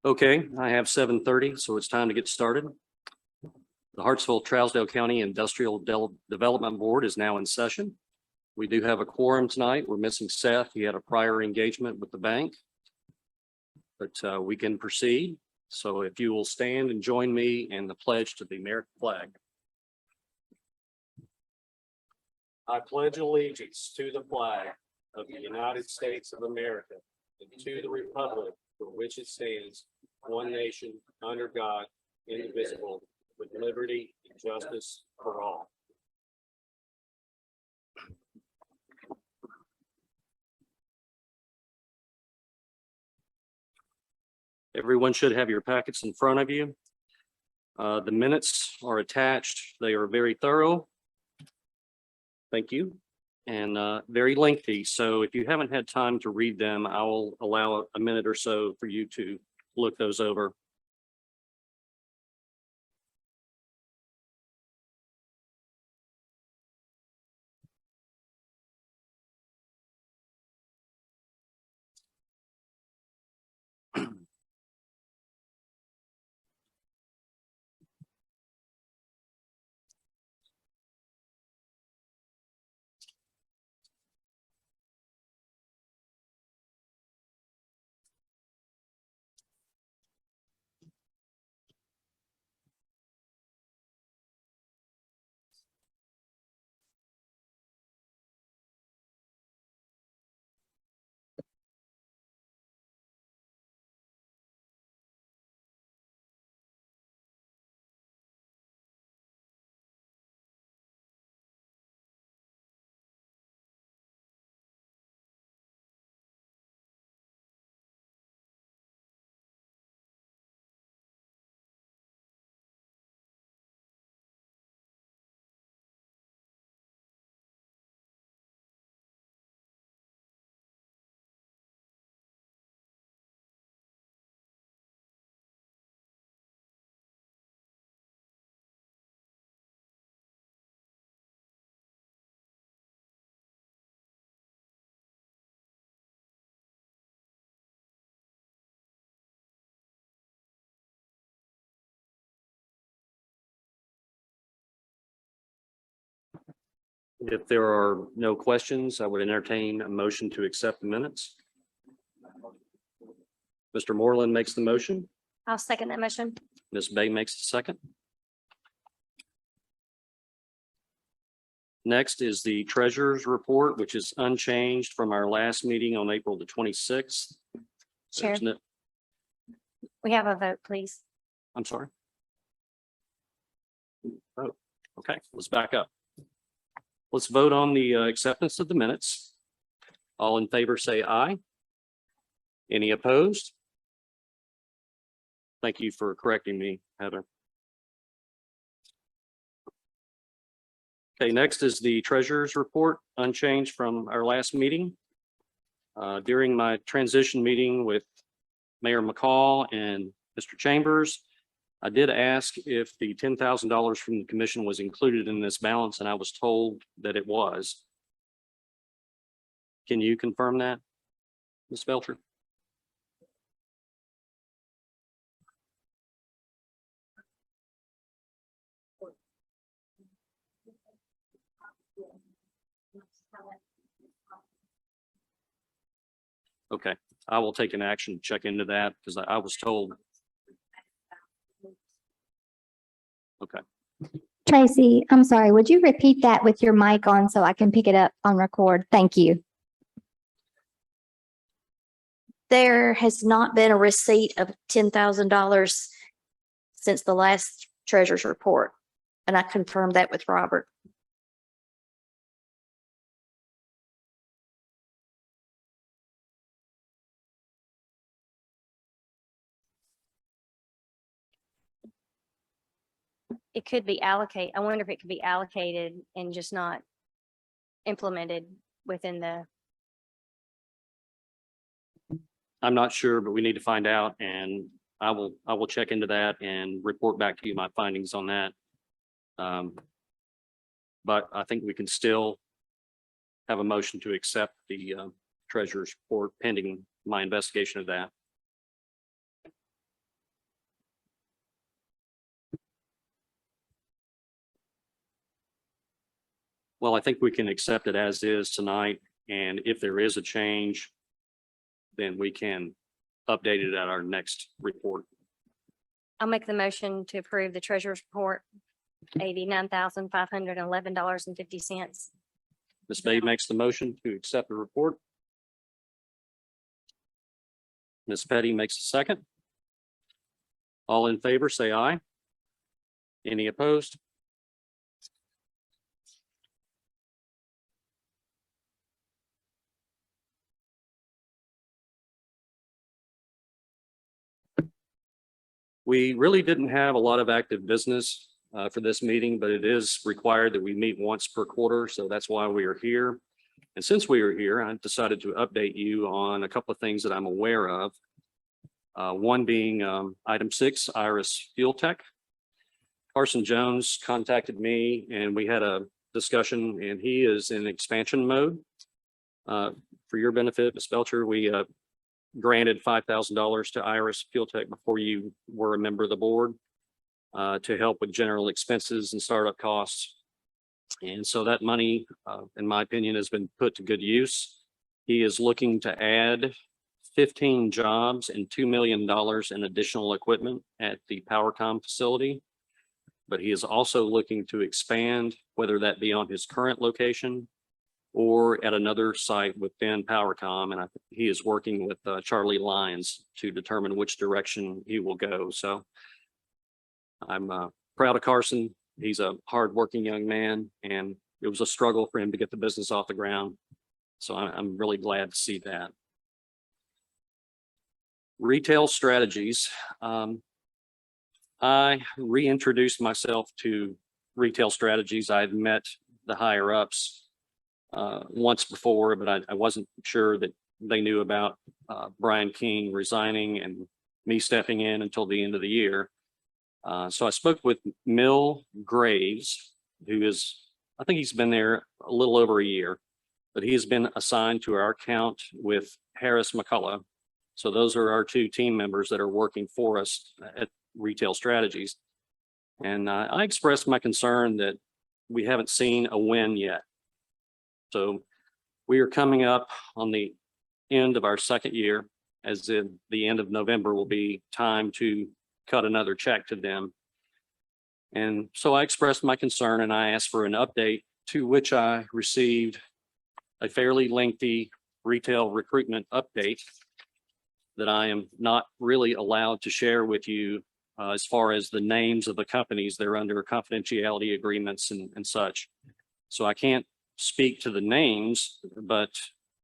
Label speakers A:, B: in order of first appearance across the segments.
A: Okay, I have 7:30, so it's time to get started. The Hartsville-Trousdale County Industrial Development Board is now in session. We do have a quorum tonight. We're missing Seth. He had a prior engagement with the bank. But we can proceed. So if you will stand and join me in the pledge to the American flag. I pledge allegiance to the flag of the United States of America and to the republic for which it stands, one nation, under God, indivisible, with liberty and justice for all. Everyone should have your packets in front of you. The minutes are attached. They are very thorough. Thank you. And very lengthy. So if you haven't had time to read them, I will allow a minute or so for you to look those over. If there are no questions, I would entertain a motion to accept the minutes. Mr. Moreland makes the motion.
B: I'll second that motion.
A: Ms. Bay makes the second. Next is the treasurer's report, which is unchanged from our last meeting on April the 26th.
B: Chair,
A: There's no-
B: we have a vote, please.
A: I'm sorry. Oh, okay, let's back up. Let's vote on the acceptance of the minutes. All in favor, say aye. Any opposed? Thank you for correcting me, Heather. Okay, next is the treasurer's report, unchanged from our last meeting. During my transition meeting with Mayor McCall and Mr. Chambers, I did ask if the $10,000 from the commission was included in this balance, and I was told that it was. Can you confirm that, Ms. Belcher? Okay, I will take an action to check into that because I was told. Okay.
C: Tracy, I'm sorry, would you repeat that with your mic on so I can pick it up on record? Thank you.
B: There has not been a receipt of $10,000 since the last treasurer's report, and I confirmed that with Robert. It could be allocated. I wonder if it could be allocated and just not implemented within the.
A: I'm not sure, but we need to find out, and I will check into that and report back to you my findings on that. But I think we can still have a motion to accept the treasurer's report pending my investigation of that. Well, I think we can accept it as is tonight, and if there is a change, then we can update it at our next report.
D: I'll make the motion to approve the treasurer's report, $89,511.50.
A: Ms. Spade makes the motion to accept the report. Ms. Petty makes the second. All in favor, say aye. Any opposed? We really didn't have a lot of active business for this meeting, but it is required that we meet once per quarter, so that's why we are here. And since we are here, I decided to update you on a couple of things that I'm aware of. One being item 6, Iris Fuel Tech. Carson Jones contacted me and we had a discussion, and he is in expansion mode. For your benefit, Ms. Belcher, we granted $5,000 to Iris Fuel Tech before you were a member of the board to help with general expenses and startup costs. And so that money, in my opinion, has been put to good use. He is looking to add 15 jobs and $2 million in additional equipment at the PowerCom facility. But he is also looking to expand, whether that be on his current location or at another site within PowerCom. And he is working with Charlie Lyons to determine which direction he will go. So I'm proud of Carson. He's a hardworking young man, and it was a struggle for him to get the business off the ground. So I'm really glad to see that. Retail strategies. I reintroduced myself to Retail Strategies. I had met the higher ups once before, but I wasn't sure that they knew about Brian King resigning and me stepping in until the end of the year. So I spoke with Mill Graves, who is, I think he's been there a little over a year, but he has been assigned to our account with Harris McCullough. So those are our 2 team members that are working for us at Retail Strategies. And I expressed my concern that we haven't seen a win yet. So we are coming up on the end of our 2nd year, as in the end of November will be time to cut another check to them. And so I expressed my concern and I asked for an update, to which I received a fairly lengthy retail recruitment update that I am not really allowed to share with you as far as the names of the companies. They're under confidentiality agreements and such. So I can't speak to the names, but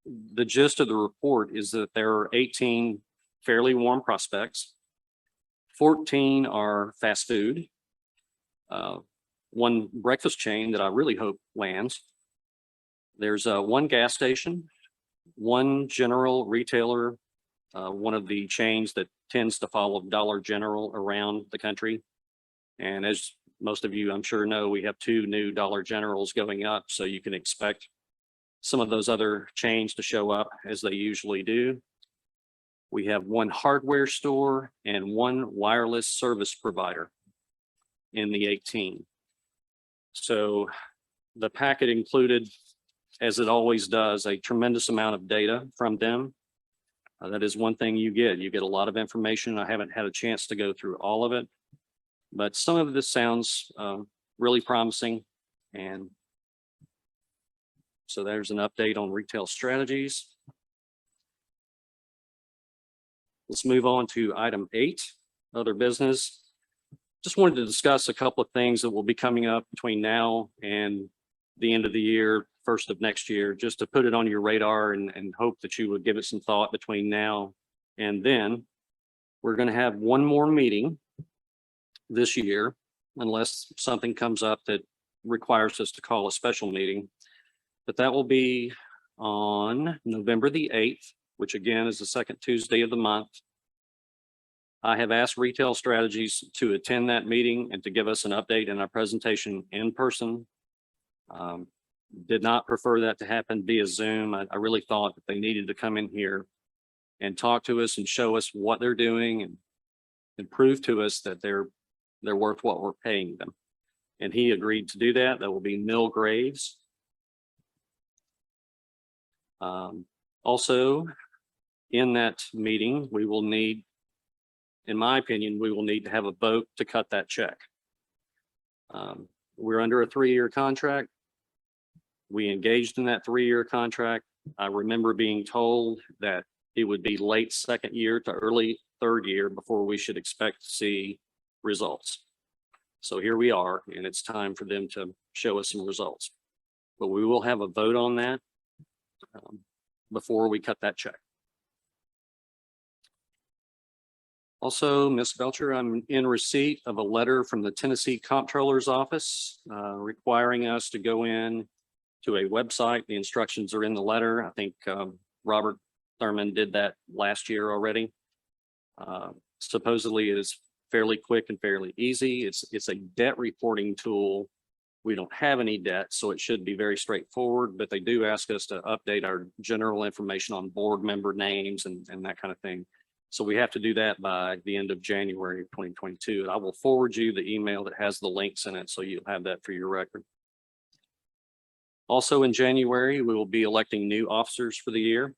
A: the gist of the report is that there are 18 fairly warm prospects. 14 are fast food. 1 breakfast chain that I really hope lands. There's 1 gas station, 1 general retailer, one of the chains that tends to follow Dollar General around the country. And as most of you, I'm sure, know, we have 2 new Dollar Generals going up, so you can expect some of those other chains to show up as they usually do. We have 1 hardware store and 1 wireless service provider in the 18. So the packet included, as it always does, a tremendous amount of data from them. That is one thing you get. You get a lot of information. I haven't had a chance to go through all of it, but some of this sounds really promising. And so there's an update on Retail Strategies. Let's move on to item 8, other business. Just wanted to discuss a couple of things that will be coming up between now and the end of the year, 1st of next year, just to put it on your radar and hope that you would give it some thought between now and then. We're going to have 1 more meeting this year, unless something comes up that requires us to call a special meeting. But that will be on November the 8th, which again is the 2nd Tuesday of the month. I have asked Retail Strategies to attend that meeting and to give us an update in our presentation in person. Did not prefer that to happen via Zoom. I really thought that they needed to come in here and talk to us and show us what they're doing and prove to us that they're worth what we're paying them. And he agreed to do that. That will be Mill Graves. Also, in that meeting, we will need, in my opinion, we will need to have a vote to cut that check. We're under a 3-year contract. We engaged in that 3-year contract. I remember being told that it would be late second year to early third year before we should expect to see results. So here we are, and it's time for them to show us some results. But we will have a vote on that before we cut that check. Also, Ms. Belcher, I'm in receipt of a letter from the Tennessee Comptroller's Office requiring us to go in to a website. The instructions are in the letter. I think Robert Thurman did that last year already. Supposedly it is fairly quick and fairly easy. It's a debt reporting tool. We don't have any debt, so it should be very straightforward, but they do ask us to update our general information on board member names and that kind of thing. So we have to do that by the end of January of 2022. And I will forward you the email that has the links in it, so you'll have that for your record. Also in January, we will be electing new officers for the year.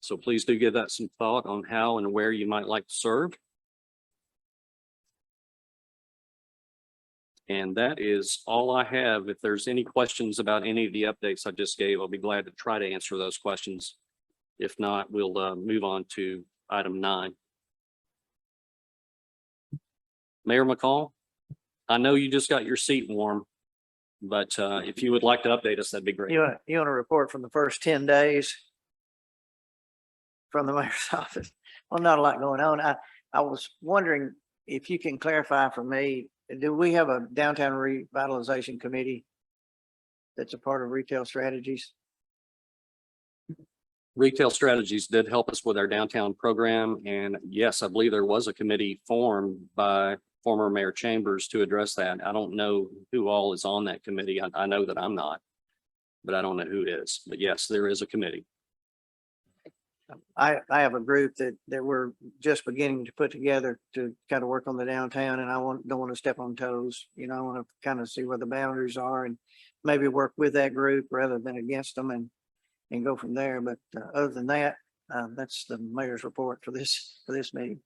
A: So please do give that some thought on how and where you might like to serve. And that is all I have. If there's any questions about any of the updates I just gave, I'll be glad to try to answer those questions. If not, we'll move on to item 9. Mayor McCall, I know you just got your seat warm, but if you would like to update us, that'd be great.
E: You want to report from the first 10 days from the mayor's office? Well, not a lot going on. I was wondering if you can clarify for me, do we have a downtown revitalization committee that's a part of Retail Strategies?
A: Retail Strategies did help us with our downtown program. And yes, I believe there was a committee formed by former Mayor Chambers to address that. I don't know who all is on that committee. I know that I'm not, but I don't know who is. But yes, there is a committee.
E: I have a group that we're just beginning to put together to kind of work on the downtown, and I don't want to step on toes. You know, I want to kind of see where the boundaries are and maybe work with that group rather than against them and go from there. But other than that, that's the mayor's report for this meeting.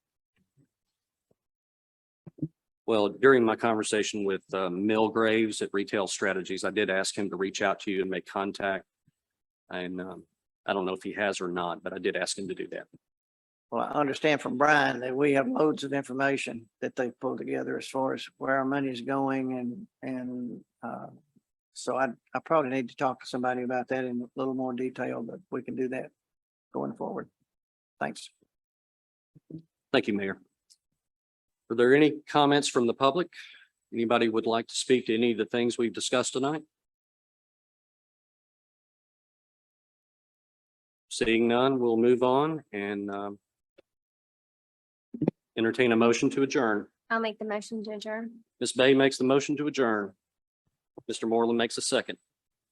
A: Well, during my conversation with Mill Graves at Retail Strategies, I did ask him to reach out to you and make contact. And I don't know if he has or not, but I did ask him to do that.
E: Well, I understand from Brian that we have loads of information that they've pulled together as far as where our money is going. And so I probably need to talk to somebody about that in a little more detail, but we can do that going forward. Thanks.
A: Thank you, Mayor. Are there any comments from the public? Anybody would like to speak to any of the things we've discussed tonight? Seeing none, we'll move on and entertain a motion to adjourn.
D: I'll make the motion to adjourn.
A: Ms. Bay makes the motion to adjourn. Mr. Moreland makes a second.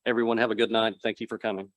A: Everyone have a good night. Thank you for coming.